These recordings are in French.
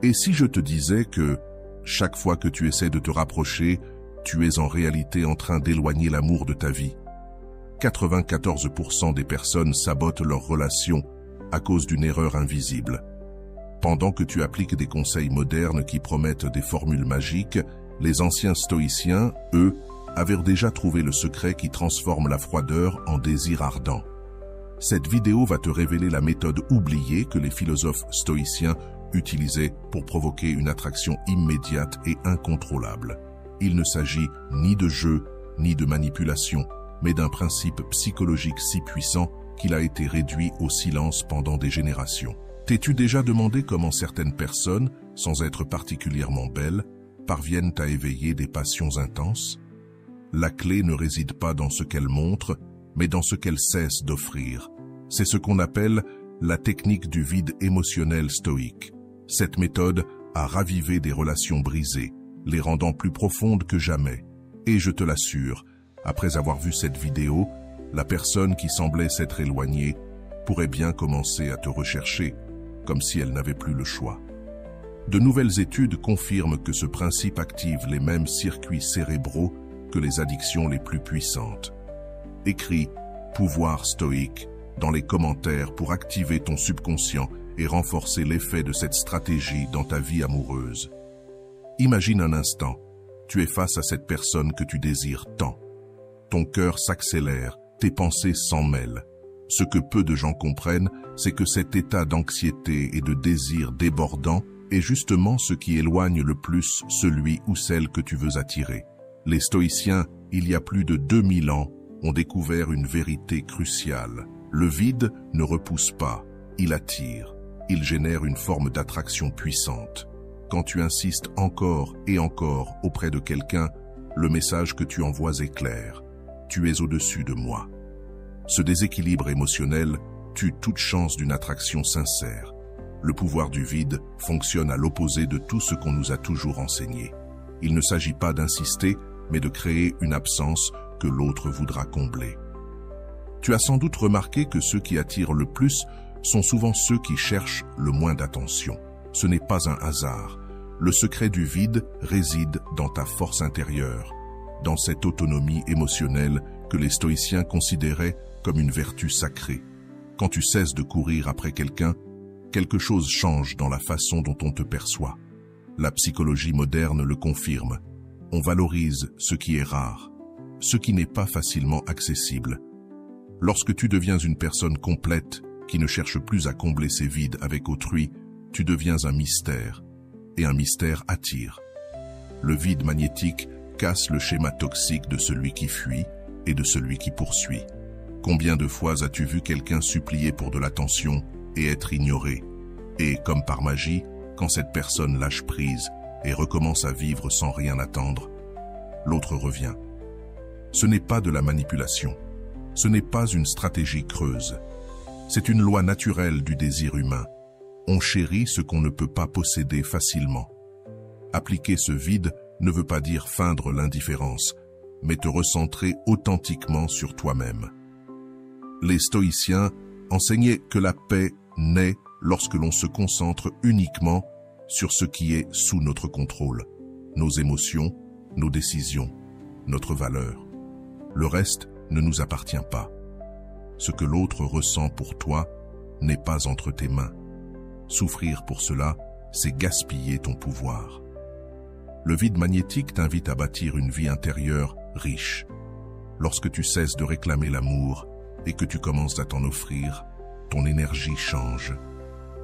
Et si je te disais que, chaque fois que tu essaies de te rapprocher, tu es en réalité en train d'éloigner l'amour de ta vie? 94% des personnes sabotent leurs relations à cause d'une erreur invisible. Pendant que tu appliques des conseils modernes qui promettent des formules magiques, les anciens stoïciens, eux, avaient déjà trouvé le secret qui transforme la froideur en désir ardent. Cette vidéo va te révéler la méthode oubliée que les philosophes stoïciens utilisaient pour provoquer une attraction immédiate et incontrôlable. Il ne s'agit ni de jeu, ni de manipulation, mais d'un principe psychologique si puissant qu'il a été réduit au silence pendant des générations. T'es-tu déjà demandé comment certaines personnes, sans être particulièrement belles, parviennent à éveiller des passions intenses? La clé ne réside pas dans ce qu'elles montrent, mais dans ce qu'elles cessent d'offrir. C'est ce qu'on appelle la technique du vide émotionnel stoïque. Cette méthode a ravivé des relations brisées, les rendant plus profondes que jamais. Et je te l'assure, après avoir vu cette vidéo, la personne qui semblait s'être éloignée pourrait bien commencer à te rechercher, comme si elle n'avait plus le choix. De nouvelles études confirment que ce principe active les mêmes circuits cérébraux que les addictions les plus puissantes. Écris « Pouvoir stoïque » dans les commentaires pour activer ton subconscient et renforcer l'effet de cette stratégie dans ta vie amoureuse. Imagine un instant, tu es face à cette personne que tu désires tant. Ton cœur s'accélère, tes pensées s'en mêlent. Ce que peu de gens comprennent, c'est que cet état d'anxiété et de désir débordant est justement ce qui éloigne le plus celui ou celle que tu veux attirer. Les stoïciens, il y a plus de 2000 ans, ont découvert une vérité cruciale. Le vide ne repousse pas, il attire. Il génère une forme d'attraction puissante. Quand tu insistes encore et encore auprès de quelqu'un, le message que tu envoies est clair. Tu es au-dessus de moi. Ce déséquilibre émotionnel tue toute chance d'une attraction sincère. Le pouvoir du vide fonctionne à l'opposé de tout ce qu'on nous a toujours enseigné. Il ne s'agit pas d'insister, mais de créer une absence que l'autre voudra combler. Tu as sans doute remarqué que ceux qui attirent le plus sont souvent ceux qui cherchent le moins d'attention. Ce n'est pas un hasard. Le secret du vide réside dans ta force intérieure, dans cette autonomie émotionnelle que les stoïciens considéraient comme une vertu sacrée. Quand tu cesses de courir après quelqu'un, quelque chose change dans la façon dont on te perçoit. La psychologie moderne le confirme. On valorise ce qui est rare, ce qui n'est pas facilement accessible. Lorsque tu deviens une personne complète, qui ne cherche plus à combler ses vides avec autrui, tu deviens un mystère, et un mystère attire. Le vide magnétique casse le schéma toxique de celui qui fuit et de celui qui poursuit. Combien de fois as-tu vu quelqu'un supplier pour de l'attention et être ignoré? Et, comme par magie, quand cette personne lâche prise et recommence à vivre sans rien attendre, l'autre revient. Ce n'est pas de la manipulation. Ce n'est pas une stratégie creuse. C'est une loi naturelle du désir humain. On chérit ce qu'on ne peut pas posséder facilement. Appliquer ce vide ne veut pas dire feindre l'indifférence, mais te recentrer authentiquement sur toi-même. Les stoïciens enseignaient que la paix naît lorsque l'on se concentre uniquement sur ce qui est sous notre contrôle, nos émotions, nos décisions, notre valeur. Le reste ne nous appartient pas. Ce que l'autre ressent pour toi n'est pas entre tes mains. Souffrir pour cela, c'est gaspiller ton pouvoir. Le vide magnétique t'invite à bâtir une vie intérieure riche. Lorsque tu cesses de réclamer l'amour et que tu commences à t'en offrir, ton énergie change.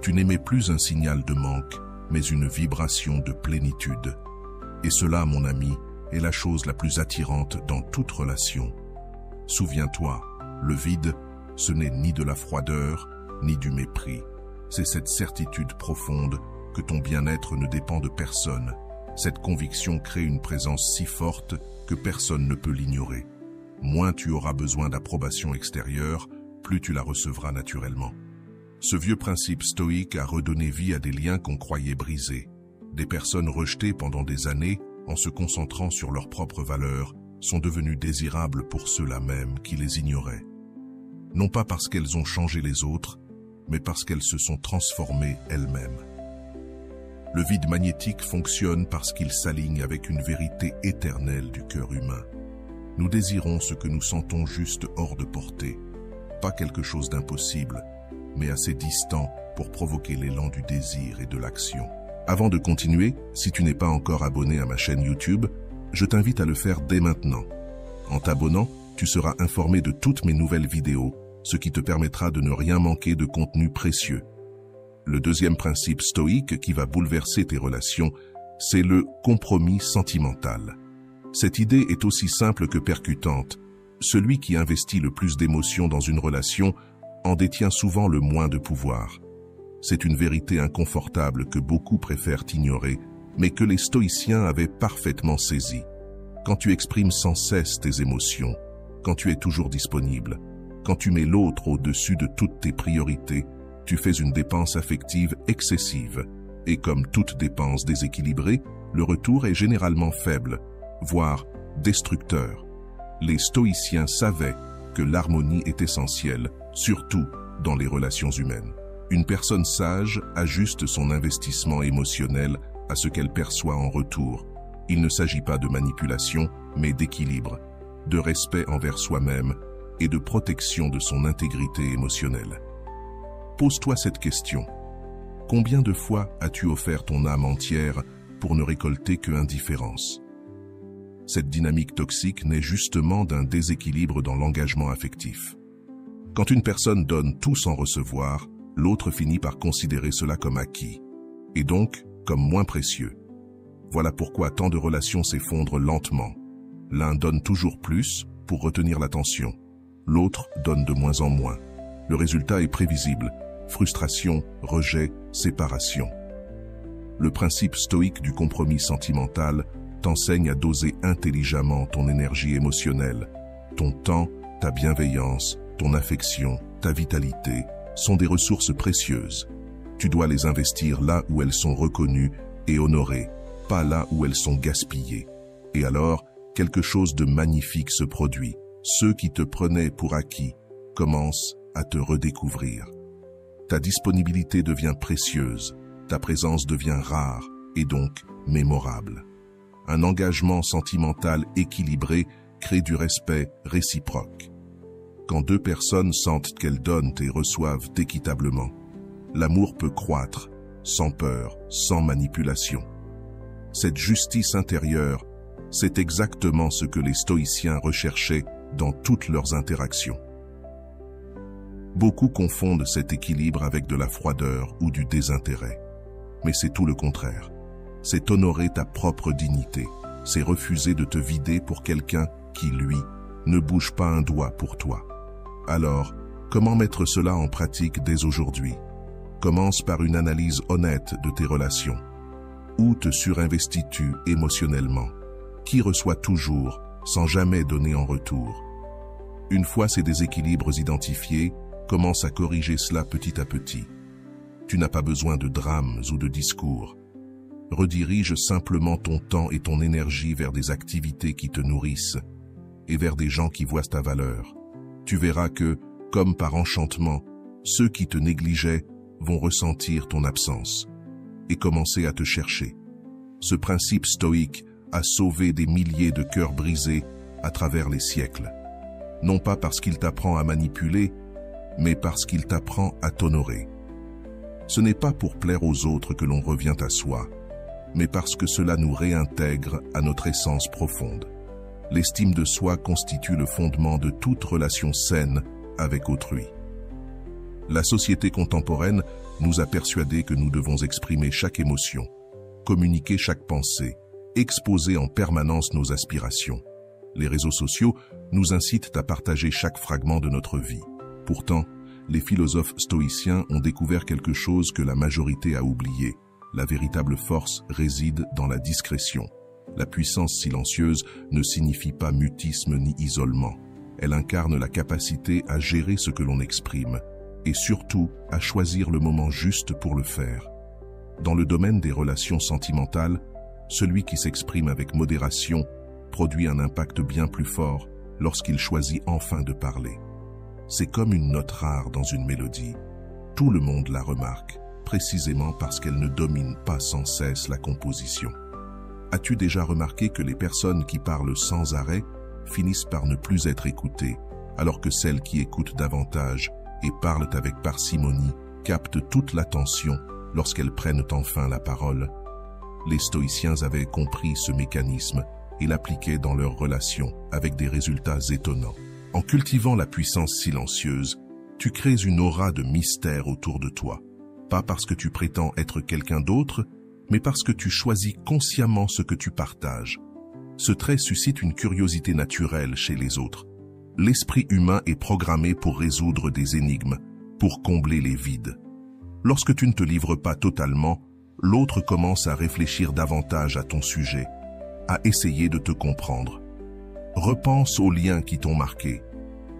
Tu n'émets plus un signal de manque, mais une vibration de plénitude. Et cela, mon ami, est la chose la plus attirante dans toute relation. Souviens-toi, le vide, ce n'est ni de la froideur, ni du mépris. C'est cette certitude profonde que ton bien-être ne dépend de personne. Cette conviction crée une présence si forte que personne ne peut l'ignorer. Moins tu auras besoin d'approbation extérieure, plus tu la recevras naturellement. Ce vieux principe stoïque a redonné vie à des liens qu'on croyait brisés. Des personnes rejetées pendant des années, en se concentrant sur leurs propres valeurs, sont devenues désirables pour ceux-là même qui les ignoraient. Non pas parce qu'elles ont changé les autres, mais parce qu'elles se sont transformées elles-mêmes. Le vide magnétique fonctionne parce qu'il s'aligne avec une vérité éternelle du cœur humain. Nous désirons ce que nous sentons juste hors de portée, pas quelque chose d'impossible, mais assez distant pour provoquer l'élan du désir et de l'action. Avant de continuer, si tu n'es pas encore abonné à ma chaîne YouTube, je t'invite à le faire dès maintenant. En t'abonnant, tu seras informé de toutes mes nouvelles vidéos, ce qui te permettra de ne rien manquer de contenu précieux. Le deuxième principe stoïque qui va bouleverser tes relations, c'est le compromis sentimental. Cette idée est aussi simple que percutante. Celui qui investit le plus d'émotions dans une relation en détient souvent le moins de pouvoir. C'est une vérité inconfortable que beaucoup préfèrent ignorer, mais que les stoïciens avaient parfaitement saisie. Quand tu exprimes sans cesse tes émotions, quand tu es toujours disponible, quand tu mets l'autre au-dessus de toutes tes priorités, tu fais une dépense affective excessive. Et comme toute dépense déséquilibrée, le retour est généralement faible, voire destructeur. Les stoïciens savaient que l'harmonie est essentielle, surtout dans les relations humaines. Une personne sage ajuste son investissement émotionnel à ce qu'elle perçoit en retour. Il ne s'agit pas de manipulation, mais d'équilibre, de respect envers soi-même et de protection de son intégrité émotionnelle. Pose-toi cette question. Combien de fois as-tu offert ton âme entière pour ne récolter que indifférence? Cette dynamique toxique naît justement d'un déséquilibre dans l'engagement affectif. Quand une personne donne tout sans recevoir, l'autre finit par considérer cela comme acquis, et donc comme moins précieux. Voilà pourquoi tant de relations s'effondrent lentement. L'un donne toujours plus pour retenir l'attention, l'autre donne de moins en moins. Le résultat est prévisible: frustration, rejet, séparation. Le principe stoïque du compromis sentimental t'enseigne à doser intelligemment ton énergie émotionnelle. Ton temps, ta bienveillance, ton affection, ta vitalité sont des ressources précieuses. Tu dois les investir là où elles sont reconnues et honorées, pas là où elles sont gaspillées. Et alors, quelque chose de magnifique se produit. Ceux qui te prenaient pour acquis commencent à te redécouvrir. Ta disponibilité devient précieuse, ta présence devient rare et donc mémorable. Un engagement sentimental équilibré crée du respect réciproque. Quand deux personnes sentent qu'elles donnent et reçoivent équitablement, l'amour peut croître, sans peur, sans manipulation. Cette justice intérieure, c'est exactement ce que les stoïciens recherchaient dans toutes leurs interactions. Beaucoup confondent cet équilibre avec de la froideur ou du désintérêt. Mais c'est tout le contraire. C'est honorer ta propre dignité. C'est refuser de te vider pour quelqu'un qui, lui, ne bouge pas un doigt pour toi. Alors, comment mettre cela en pratique dès aujourd'hui? Commence par une analyse honnête de tes relations. Où te surinvestis-tu émotionnellement? Qui reçoit toujours, sans jamais donner en retour? Une fois ces déséquilibres identifiés, commence à corriger cela petit à petit. Tu n'as pas besoin de drames ou de discours. Redirige simplement ton temps et ton énergie vers des activités qui te nourrissent et vers des gens qui voient ta valeur. Tu verras que, comme par enchantement, ceux qui te négligeaient vont ressentir ton absence et commencer à te chercher. Ce principe stoïque a sauvé des milliers de cœurs brisés à travers les siècles. Non pas parce qu'il t'apprend à manipuler, mais parce qu'il t'apprend à t'honorer. Ce n'est pas pour plaire aux autres que l'on revient à soi, mais parce que cela nous réintègre à notre essence profonde. L'estime de soi constitue le fondement de toute relation saine avec autrui. La société contemporaine nous a persuadés que nous devons exprimer chaque émotion, communiquer chaque pensée, exposer en permanence nos aspirations. Les réseaux sociaux nous incitent à partager chaque fragment de notre vie. Pourtant, les philosophes stoïciens ont découvert quelque chose que la majorité a oublié. La véritable force réside dans la discrétion. La puissance silencieuse ne signifie pas mutisme ni isolement. Elle incarne la capacité à gérer ce que l'on exprime et surtout à choisir le moment juste pour le faire. Dans le domaine des relations sentimentales, celui qui s'exprime avec modération produit un impact bien plus fort lorsqu'il choisit enfin de parler. C'est comme une note rare dans une mélodie. Tout le monde la remarque, précisément parce qu'elles ne dominent pas sans cesse la composition. As-tu déjà remarqué que les personnes qui parlent sans arrêt finissent par ne plus être écoutées, alors que celles qui écoutent davantage et parlent avec parcimonie captent toute l'attention lorsqu'elles prennent enfin la parole? Les stoïciens avaient compris ce mécanisme et l'appliquaient dans leurs relations avec des résultats étonnants. En cultivant la puissance silencieuse, tu crées une aura de mystère autour de toi, pas parce que tu prétends être quelqu'un d'autre, mais parce que tu choisis consciemment ce que tu partages. Ce trait suscite une curiosité naturelle chez les autres. L'esprit humain est programmé pour résoudre des énigmes, pour combler les vides. Lorsque tu ne te livres pas totalement, l'autre commence à réfléchir davantage à ton sujet, à essayer de te comprendre. Repense aux liens qui t'ont marqué.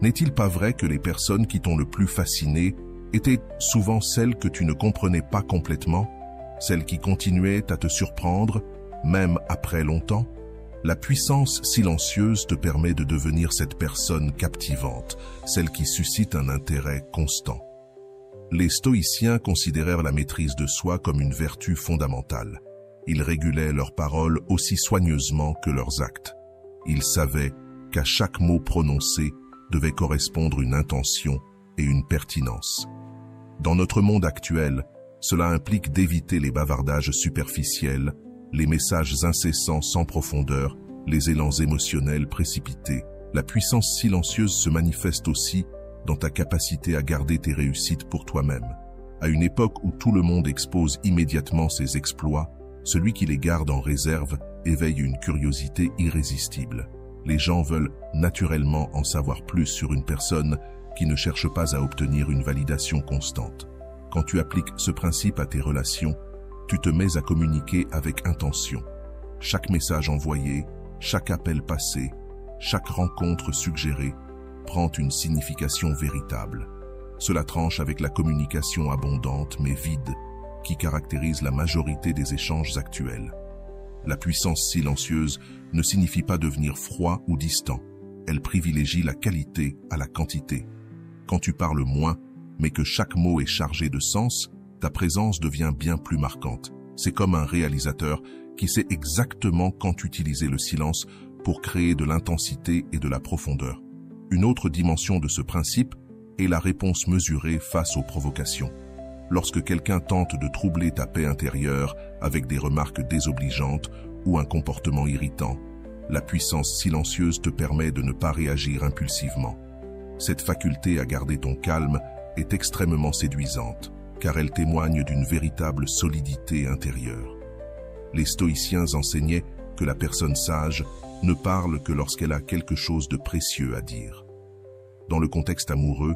N'est-il pas vrai que les personnes qui t'ont le plus fasciné étaient souvent celles que tu ne comprenais pas complètement, celles qui continuaient à te surprendre, même après longtemps? La puissance silencieuse te permet de devenir cette personne captivante, celle qui suscite un intérêt constant. Les stoïciens considérèrent la maîtrise de soi comme une vertu fondamentale. Ils régulaient leurs paroles aussi soigneusement que leurs actes. Ils savaient qu'à chaque mot prononcé devait correspondre une intention et une pertinence. Dans notre monde actuel, cela implique d'éviter les bavardages superficiels, les messages incessants sans profondeur, les élans émotionnels précipités. La puissance silencieuse se manifeste aussi dans ta capacité à garder tes réussites pour toi-même. À une époque où tout le monde expose immédiatement ses exploits, celui qui les garde en réserve éveille une curiosité irrésistible. Les gens veulent naturellement en savoir plus sur une personne qui ne cherche pas à obtenir une validation constante. Quand tu appliques ce principe à tes relations, tu te mets à communiquer avec intention. Chaque message envoyé, chaque appel passé, chaque rencontre suggérée prend une signification véritable. Cela tranche avec la communication abondante mais vide qui caractérise la majorité des échanges actuels. La puissance silencieuse ne signifie pas devenir froid ou distant. Elle privilégie la qualité à la quantité. Quand tu parles moins, mais que chaque mot est chargé de sens, ta présence devient bien plus marquante. C'est comme un réalisateur qui sait exactement quand utiliser le silence pour créer de l'intensité et de la profondeur. Une autre dimension de ce principe est la réponse mesurée face aux provocations. Lorsque quelqu'un tente de troubler ta paix intérieure avec des remarques désobligeantes ou un comportement irritant, la puissance silencieuse te permet de ne pas réagir impulsivement. Cette faculté à garder ton calme est extrêmement séduisante, car elle témoigne d'une véritable solidité intérieure. Les stoïciens enseignaient que la personne sage ne parle que lorsqu'elle a quelque chose de précieux à dire. Dans le contexte amoureux,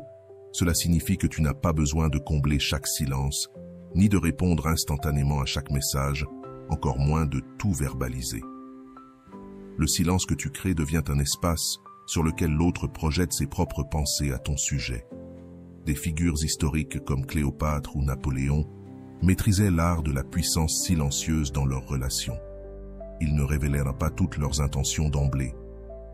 cela signifie que tu n'as pas besoin de combler chaque silence, ni de répondre instantanément à chaque message, encore moins de tout verbaliser. Le silence que tu crées devient un espace sur lequel l'autre projette ses propres pensées à ton sujet. Des figures historiques comme Cléopâtre ou Napoléon maîtrisaient l'art de la puissance silencieuse dans leurs relations. Ils ne révélèrent pas toutes leurs intentions d'emblée.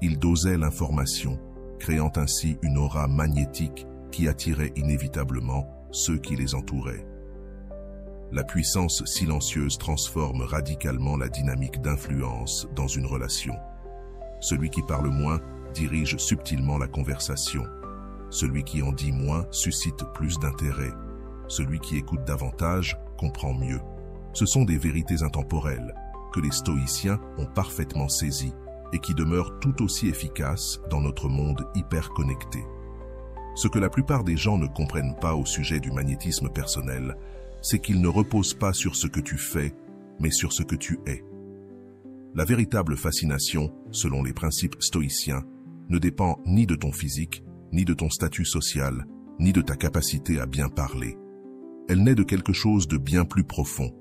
Ils dosaient l'information, créant ainsi une aura magnétique qui attirait inévitablement ceux qui les entouraient. La puissance silencieuse transforme radicalement la dynamique d'influence dans une relation. Celui qui parle moins dirige subtilement la conversation. Celui qui en dit moins suscite plus d'intérêt. Celui qui écoute davantage comprend mieux. Ce sont des vérités intemporelles que les stoïciens ont parfaitement saisies et qui demeurent tout aussi efficaces dans notre monde hyper connecté. Ce que la plupart des gens ne comprennent pas au sujet du magnétisme personnel, c'est qu'il ne repose pas sur ce que tu fais, mais sur ce que tu es. La véritable fascination, selon les principes stoïciens, ne dépend ni de ton physique, ni de ton statut social, ni de ta capacité à bien parler. Elle naît de quelque chose de bien plus profond,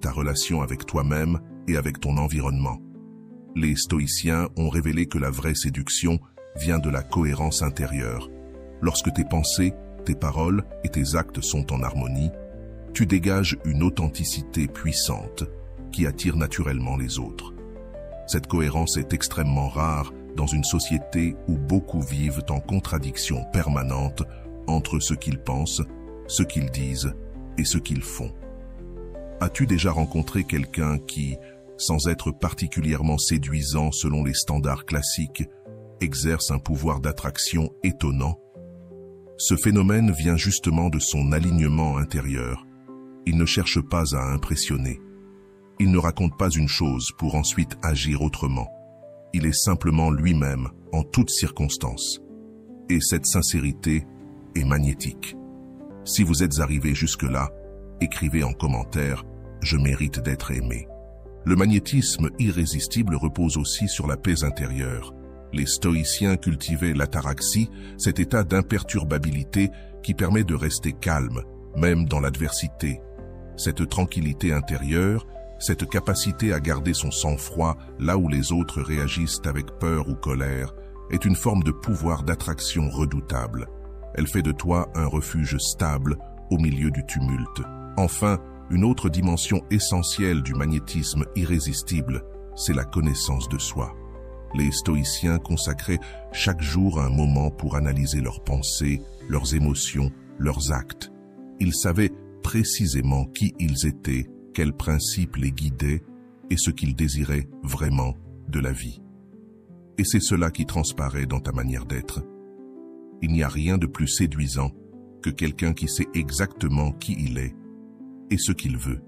ta relation avec toi-même et avec ton environnement. Les stoïciens ont révélé que la vraie séduction vient de la cohérence intérieure. Lorsque tes pensées, tes paroles et tes actes sont en harmonie, tu dégages une authenticité puissante qui attire naturellement les autres. Cette cohérence est extrêmement rare dans une société où beaucoup vivent en contradiction permanente entre ce qu'ils pensent, ce qu'ils disent et ce qu'ils font. As-tu déjà rencontré quelqu'un qui, sans être particulièrement séduisant selon les standards classiques, exerce un pouvoir d'attraction étonnant? Ce phénomène vient justement de son alignement intérieur. Il ne cherche pas à impressionner. Il ne raconte pas une chose pour ensuite agir autrement. Il est simplement lui-même en toutes circonstances. Et cette sincérité est magnétique. Si vous êtes arrivé jusque-là, écrivez en commentaire « Je mérite d'être aimé ». Le magnétisme irrésistible repose aussi sur la paix intérieure. Les stoïciens cultivaient l'ataraxie, cet état d'imperturbabilité qui permet de rester calme, même dans l'adversité. Cette tranquillité intérieure, cette capacité à garder son sang-froid là où les autres réagissent avec peur ou colère, est une forme de pouvoir d'attraction redoutable. Elle fait de toi un refuge stable au milieu du tumulte. Enfin, une autre dimension essentielle du magnétisme irrésistible, c'est la connaissance de soi. Les stoïciens consacraient chaque jour un moment pour analyser leurs pensées, leurs émotions, leurs actes. Ils savaient précisément qui ils étaient, quels principes les guidaient et ce qu'ils désiraient vraiment de la vie. Et c'est cela qui transparaît dans ta manière d'être. Il n'y a rien de plus séduisant que quelqu'un qui sait exactement qui il est et ce qu'il veut.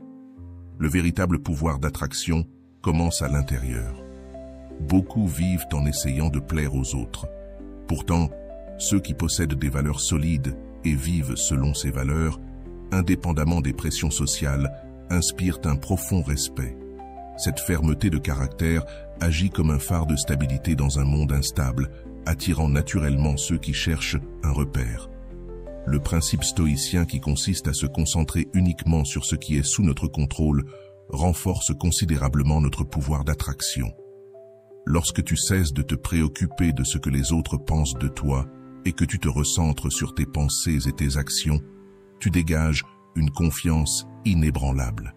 Le véritable pouvoir d'attraction commence à l'intérieur. Beaucoup vivent en essayant de plaire aux autres. Pourtant, ceux qui possèdent des valeurs solides et vivent selon ces valeurs, indépendamment des pressions sociales, inspirent un profond respect. Cette fermeté de caractère agit comme un phare de stabilité dans un monde instable, attirant naturellement ceux qui cherchent un repère. Le principe stoïcien qui consiste à se concentrer uniquement sur ce qui est sous notre contrôle renforce considérablement notre pouvoir d'attraction. Lorsque tu cesses de te préoccuper de ce que les autres pensent de toi et que tu te recentres sur tes pensées et tes actions, tu dégages une confiance inébranlable.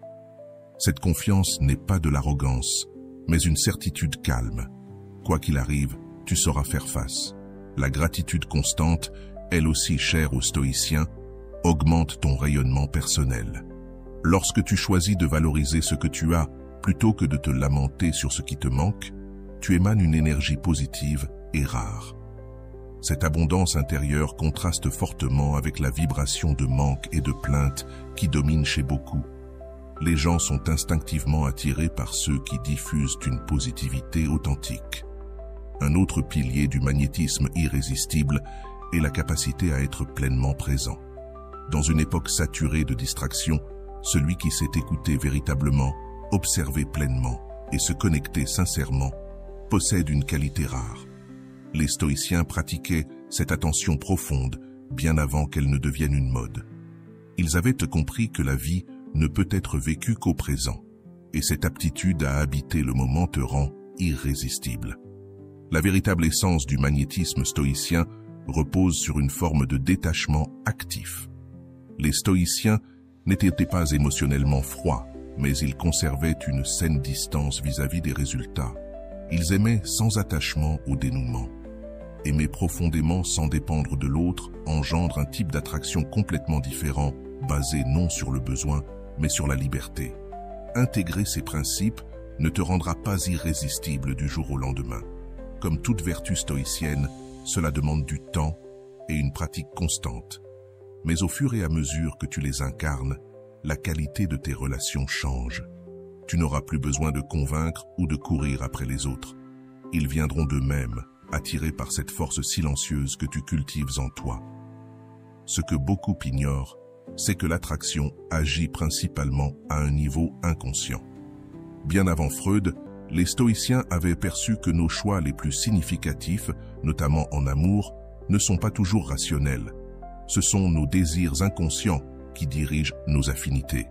Cette confiance n'est pas de l'arrogance, mais une certitude calme. Quoi qu'il arrive, tu sauras faire face. La gratitude constante, elle aussi chère aux stoïciens, augmente ton rayonnement personnel. Lorsque tu choisis de valoriser ce que tu as, plutôt que de te lamenter sur ce qui te manque, tu émanes une énergie positive et rare. Cette abondance intérieure contraste fortement avec la vibration de manque et de plainte qui domine chez beaucoup. Les gens sont instinctivement attirés par ceux qui diffusent une positivité authentique. Un autre pilier du magnétisme irrésistible est la capacité à être pleinement présent. Dans une époque saturée de distractions, celui qui sait écouter véritablement, observer pleinement et se connecter sincèrement possède une qualité rare. Les stoïciens pratiquaient cette attention profonde bien avant qu'elle ne devienne une mode. Ils avaient compris que la vie ne peut être vécue qu'au présent, et cette aptitude à habiter le moment te rend irrésistible. La véritable essence du magnétisme stoïcien repose sur une forme de détachement actif. Les stoïciens n'étaient pas émotionnellement froids, mais ils conservaient une saine distance vis-à-vis des résultats. Ils aimaient sans attachement au dénouement. Aimer profondément sans dépendre de l'autre engendre un type d'attraction complètement différent, basé non sur le besoin, mais sur la liberté. Intégrer ces principes ne te rendra pas irrésistible du jour au lendemain. Comme toute vertu stoïcienne, cela demande du temps et une pratique constante. Mais au fur et à mesure que tu les incarnes, la qualité de tes relations change. Tu n'auras plus besoin de convaincre ou de courir après les autres. Ils viendront d'eux-mêmes, attirés par cette force silencieuse que tu cultives en toi. Ce que beaucoup ignorent, c'est que l'attraction agit principalement à un niveau inconscient. Bien avant Freud, les stoïciens avaient perçu que nos choix les plus significatifs, notamment en amour, ne sont pas toujours rationnels. Ce sont nos désirs inconscients qui dirigent nos affinités.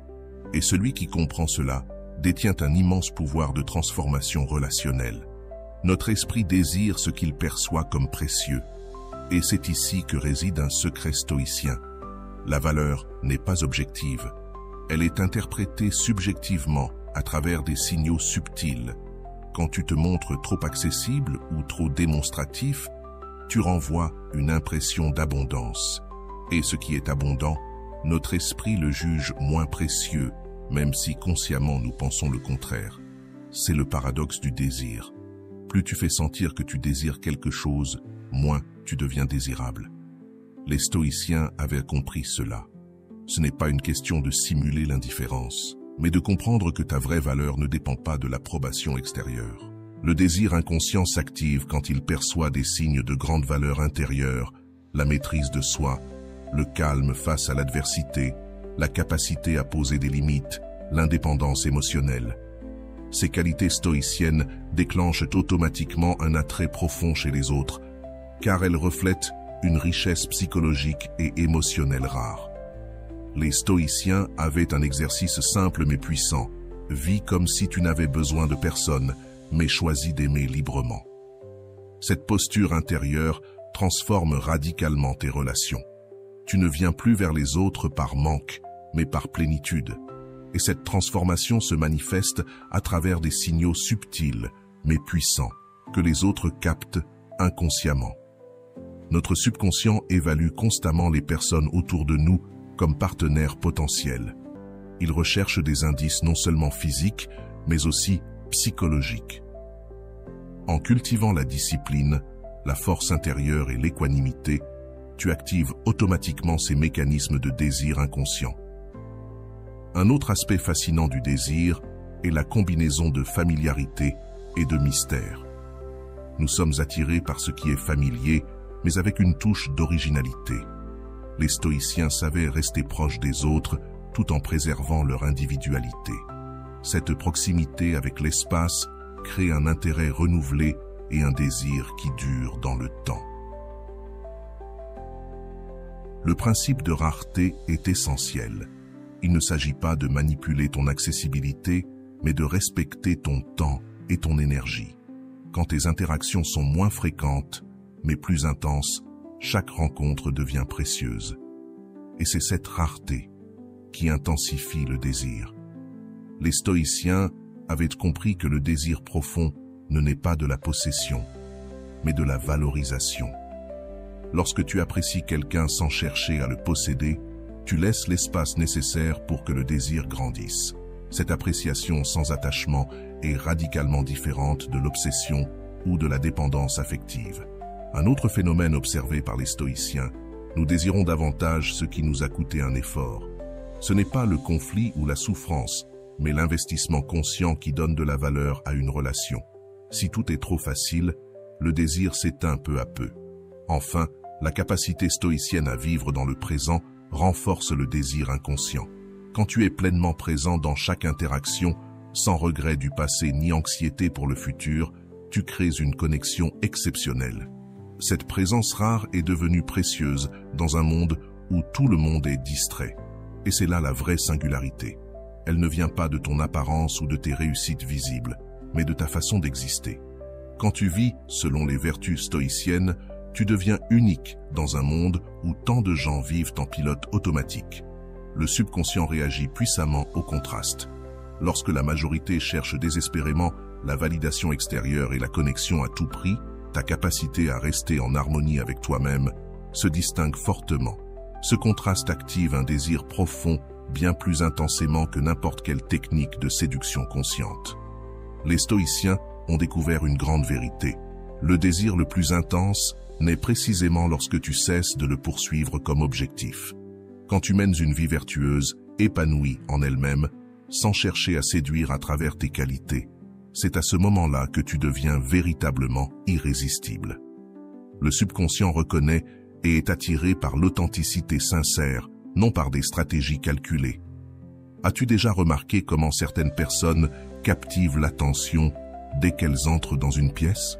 Et celui qui comprend cela détient un immense pouvoir de transformation relationnelle. Notre esprit désire ce qu'il perçoit comme précieux. Et c'est ici que réside un secret stoïcien. La valeur n'est pas objective. Elle est interprétée subjectivement à travers des signaux subtils. Quand tu te montres trop accessible ou trop démonstratif, tu renvoies une impression d'abondance. Et ce qui est abondant notre esprit le juge moins précieux, même si consciemment nous pensons le contraire. C'est le paradoxe du désir. Plus tu fais sentir que tu désires quelque chose, moins tu deviens désirable. Les stoïciens avaient compris cela. Ce n'est pas une question de simuler l'indifférence, mais de comprendre que ta vraie valeur ne dépend pas de l'approbation extérieure. Le désir inconscient s'active quand il perçoit des signes de grande valeur intérieure, la maîtrise de soi, le calme face à l'adversité, la capacité à poser des limites, l'indépendance émotionnelle. Ces qualités stoïciennes déclenchent automatiquement un attrait profond chez les autres, car elles reflètent une richesse psychologique et émotionnelle rare. Les stoïciens avaient un exercice simple mais puissant. Vis comme si tu n'avais besoin de personne, mais choisis d'aimer librement. Cette posture intérieure transforme radicalement tes relations. Tu ne viens plus vers les autres par manque, mais par plénitude. Et cette transformation se manifeste à travers des signaux subtils, mais puissants, que les autres captent inconsciemment. Notre subconscient évalue constamment les personnes autour de nous comme partenaires potentiels. Il recherche des indices non seulement physiques, mais aussi psychologiques. En cultivant la discipline, la force intérieure et l'équanimité, tu actives automatiquement ces mécanismes de désir inconscient. Un autre aspect fascinant du désir est la combinaison de familiarité et de mystère. Nous sommes attirés par ce qui est familier, mais avec une touche d'originalité. Les stoïciens savaient rester proches des autres tout en préservant leur individualité. Cette proximité avec l'espace crée un intérêt renouvelé et un désir qui dure dans le temps. Le principe de rareté est essentiel. Il ne s'agit pas de manipuler ton accessibilité, mais de respecter ton temps et ton énergie. Quand tes interactions sont moins fréquentes, mais plus intenses, chaque rencontre devient précieuse. Et c'est cette rareté qui intensifie le désir. Les stoïciens avaient compris que le désir profond ne naît pas de la possession, mais de la valorisation. Lorsque tu apprécies quelqu'un sans chercher à le posséder, tu laisses l'espace nécessaire pour que le désir grandisse. Cette appréciation sans attachement est radicalement différente de l'obsession ou de la dépendance affective. Un autre phénomène observé par les stoïciens, nous désirons davantage ce qui nous a coûté un effort. Ce n'est pas le conflit ou la souffrance, mais l'investissement conscient qui donne de la valeur à une relation. Si tout est trop facile, le désir s'éteint peu à peu. Enfin, la capacité stoïcienne à vivre dans le présent renforce le désir inconscient. Quand tu es pleinement présent dans chaque interaction, sans regret du passé ni anxiété pour le futur, tu crées une connexion exceptionnelle. Cette présence rare est devenue précieuse dans un monde où tout le monde est distrait. Et c'est là la vraie singularité. Elle ne vient pas de ton apparence ou de tes réussites visibles, mais de ta façon d'exister. Quand tu vis selon les vertus stoïciennes, tu deviens unique dans un monde où tant de gens vivent en pilote automatique. Le subconscient réagit puissamment au contraste. Lorsque la majorité cherche désespérément la validation extérieure et la connexion à tout prix, ta capacité à rester en harmonie avec toi-même se distingue fortement. Ce contraste active un désir profond bien plus intensément que n'importe quelle technique de séduction consciente. Les stoïciens ont découvert une grande vérité. Le désir le plus intense naît précisément lorsque tu cesses de le poursuivre comme objectif. Quand tu mènes une vie vertueuse, épanouie en elle-même, sans chercher à séduire à travers tes qualités, c'est à ce moment-là que tu deviens véritablement irrésistible. Le subconscient reconnaît et est attiré par l'authenticité sincère, non par des stratégies calculées. As-tu déjà remarqué comment certaines personnes captivent l'attention dès qu'elles entrent dans une pièce?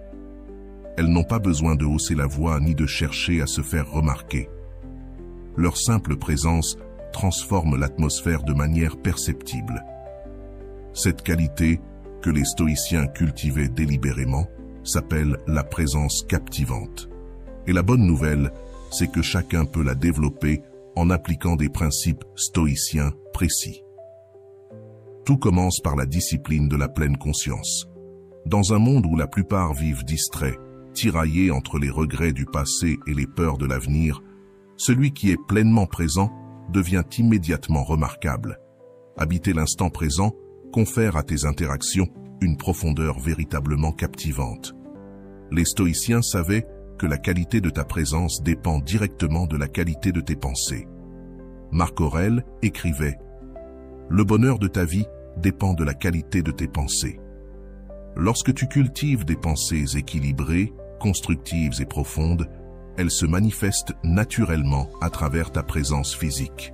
Elles n'ont pas besoin de hausser la voix ni de chercher à se faire remarquer. Leur simple présence transforme l'atmosphère de manière perceptible. Cette qualité, que les stoïciens cultivaient délibérément, s'appelle la présence captivante. Et la bonne nouvelle, c'est que chacun peut la développer en appliquant des principes stoïciens précis. Tout commence par la discipline de la pleine conscience. Dans un monde où la plupart vivent distraits, tiraillés entre les regrets du passé et les peurs de l'avenir, celui qui est pleinement présent devient immédiatement remarquable. Habiter l'instant présent confère à tes interactions une profondeur véritablement captivante. Les stoïciens savaient que la qualité de ta présence dépend directement de la qualité de tes pensées. Marc Aurèle écrivait « Le bonheur de ta vie dépend de la qualité de tes pensées. » Lorsque tu cultives des pensées équilibrées, constructives et profondes, elles se manifestent naturellement à travers ta présence physique.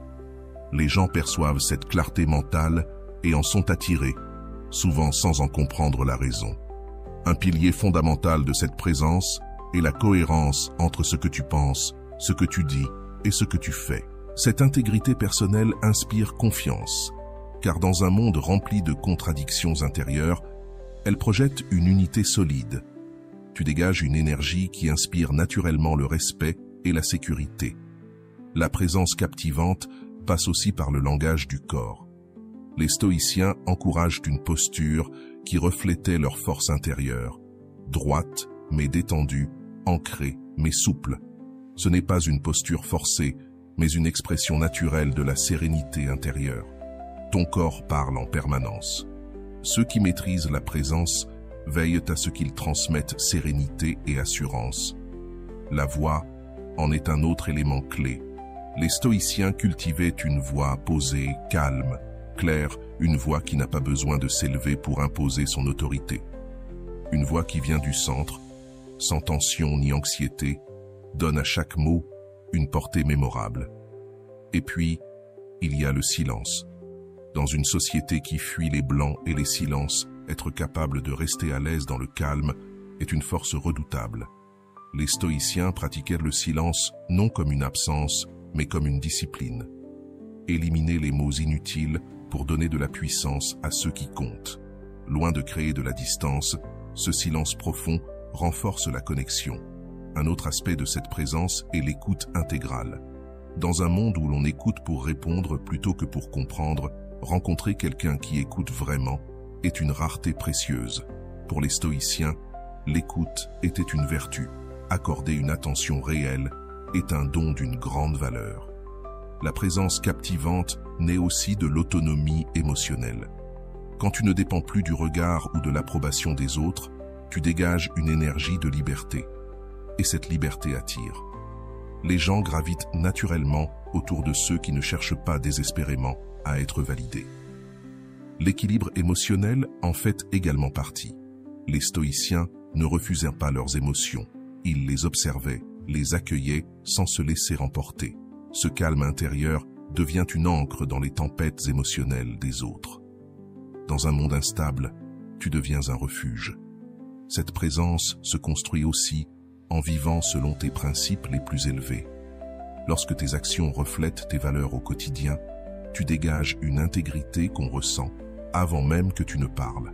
Les gens perçoivent cette clarté mentale et en sont attirés, souvent sans en comprendre la raison. Un pilier fondamental de cette présence est la cohérence entre ce que tu penses, ce que tu dis et ce que tu fais. Cette intégrité personnelle inspire confiance, car dans un monde rempli de contradictions intérieures, elle projette une unité solide. Tu dégages une énergie qui inspire naturellement le respect et la sécurité. La présence captivante passe aussi par le langage du corps. Les stoïciens encouragent une posture qui reflétait leur force intérieure, droite mais détendue, ancrée mais souple. Ce n'est pas une posture forcée, mais une expression naturelle de la sérénité intérieure. Ton corps parle en permanence. Ceux qui maîtrisent la présence veillent à ce qu'ils transmettent sérénité et assurance. La voix en est un autre élément clé. Les stoïciens cultivaient une voix posée, calme, claire, une voix qui n'a pas besoin de s'élever pour imposer son autorité. Une voix qui vient du centre, sans tension ni anxiété, donne à chaque mot une portée mémorable. Et puis, il y a le silence. Dans une société qui fuit les blancs et les silences, être capable de rester à l'aise dans le calme est une force redoutable. Les stoïciens pratiquaient le silence non comme une absence, mais comme une discipline. Éliminer les mots inutiles pour donner de la puissance à ceux qui comptent. Loin de créer de la distance, ce silence profond renforce la connexion. Un autre aspect de cette présence est l'écoute intégrale. Dans un monde où l'on écoute pour répondre plutôt que pour comprendre, rencontrer quelqu'un qui écoute vraiment est une rareté précieuse. Pour les stoïciens, l'écoute était une vertu. Accorder une attention réelle est un don d'une grande valeur. La présence captivante naît aussi de l'autonomie émotionnelle. Quand tu ne dépends plus du regard ou de l'approbation des autres, tu dégages une énergie de liberté. Et cette liberté attire. Les gens gravitent naturellement autour de ceux qui ne cherchent pas désespérément à être validés. L'équilibre émotionnel en fait également partie. Les stoïciens ne refusaient pas leurs émotions. Ils les observaient, les accueillaient sans se laisser emporter. Ce calme intérieur devient une ancre dans les tempêtes émotionnelles des autres. Dans un monde instable, tu deviens un refuge. Cette présence se construit aussi en vivant selon tes principes les plus élevés. Lorsque tes actions reflètent tes valeurs au quotidien, tu dégages une intégrité qu'on ressent avant même que tu ne parles.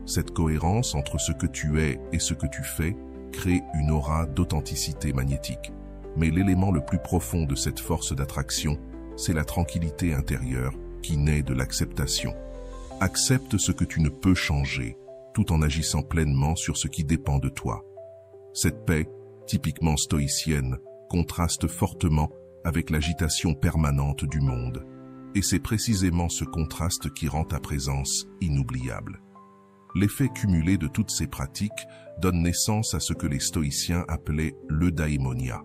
Cette cohérence entre ce que tu es et ce que tu fais crée une aura d'authenticité magnétique. Mais l'élément le plus profond de cette force d'attraction, c'est la tranquillité intérieure qui naît de l'acceptation. Accepte ce que tu ne peux changer, tout en agissant pleinement sur ce qui dépend de toi. Cette paix, typiquement stoïcienne, contraste fortement avec l'agitation permanente du monde. Et c'est précisément ce contraste qui rend ta présence inoubliable. L'effet cumulé de toutes ces pratiques donne naissance à ce que les stoïciens appelaient l'eudaimonia,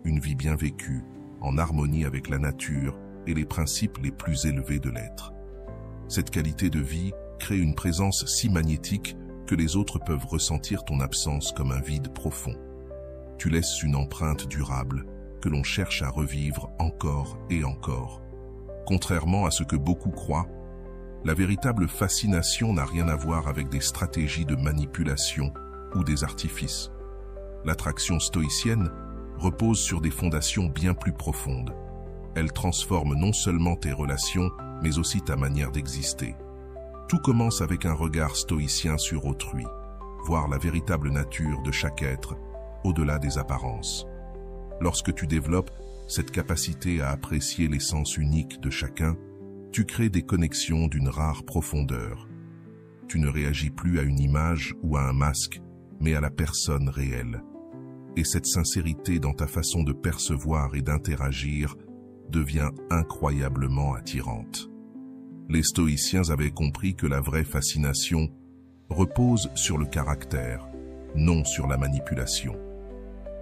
une vie bien vécue, en harmonie avec la nature et les principes les plus élevés de l'être. Cette qualité de vie crée une présence si magnétique que les autres peuvent ressentir ton absence comme un vide profond. Tu laisses une empreinte durable que l'on cherche à revivre encore et encore. Contrairement à ce que beaucoup croient, la véritable fascination n'a rien à voir avec des stratégies de manipulation ou des artifices. L'attraction stoïcienne repose sur des fondations bien plus profondes. Elle transforme non seulement tes relations, mais aussi ta manière d'exister. Tout commence avec un regard stoïcien sur autrui, voir la véritable nature de chaque être, au-delà des apparences. Lorsque tu développes cette capacité à apprécier l'essence unique de chacun, tu crées des connexions d'une rare profondeur. Tu ne réagis plus à une image ou à un masque, mais à la personne réelle. Et cette sincérité dans ta façon de percevoir et d'interagir devient incroyablement attirante. Les stoïciens avaient compris que la vraie fascination repose sur le caractère, non sur la manipulation.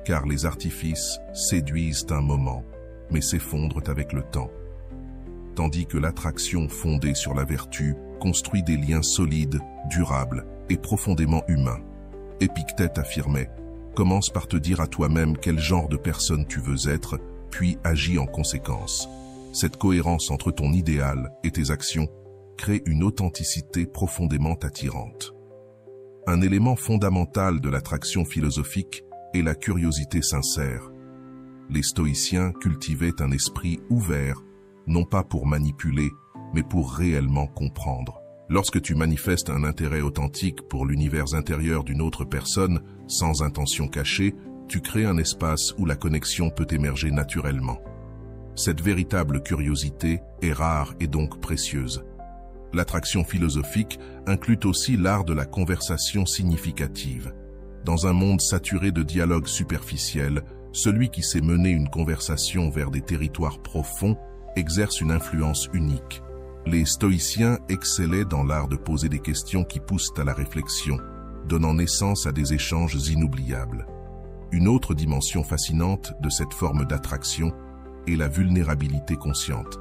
Car les artifices séduisent un moment, mais s'effondrent avec le temps. Tandis que l'attraction fondée sur la vertu construit des liens solides, durables et profondément humains. Épictète affirmait « Commence par te dire à toi-même quel genre de personne tu veux être, puis agis en conséquence. » Cette cohérence entre ton idéal et tes actions crée une authenticité profondément attirante. Un élément fondamental de l'attraction philosophique est la curiosité sincère. Les stoïciens cultivaient un esprit ouvert, non pas pour manipuler, mais pour réellement comprendre. Lorsque tu manifestes un intérêt authentique pour l'univers intérieur d'une autre personne, sans intention cachée, tu crées un espace où la connexion peut émerger naturellement. Cette véritable curiosité est rare et donc précieuse. L'attraction philosophique inclut aussi l'art de la conversation significative. Dans un monde saturé de dialogues superficiels, celui qui sait mener une conversation vers des territoires profonds exerce une influence unique. Les stoïciens excellaient dans l'art de poser des questions qui poussent à la réflexion, donnant naissance à des échanges inoubliables. Une autre dimension fascinante de cette forme d'attraction est la vulnérabilité consciente.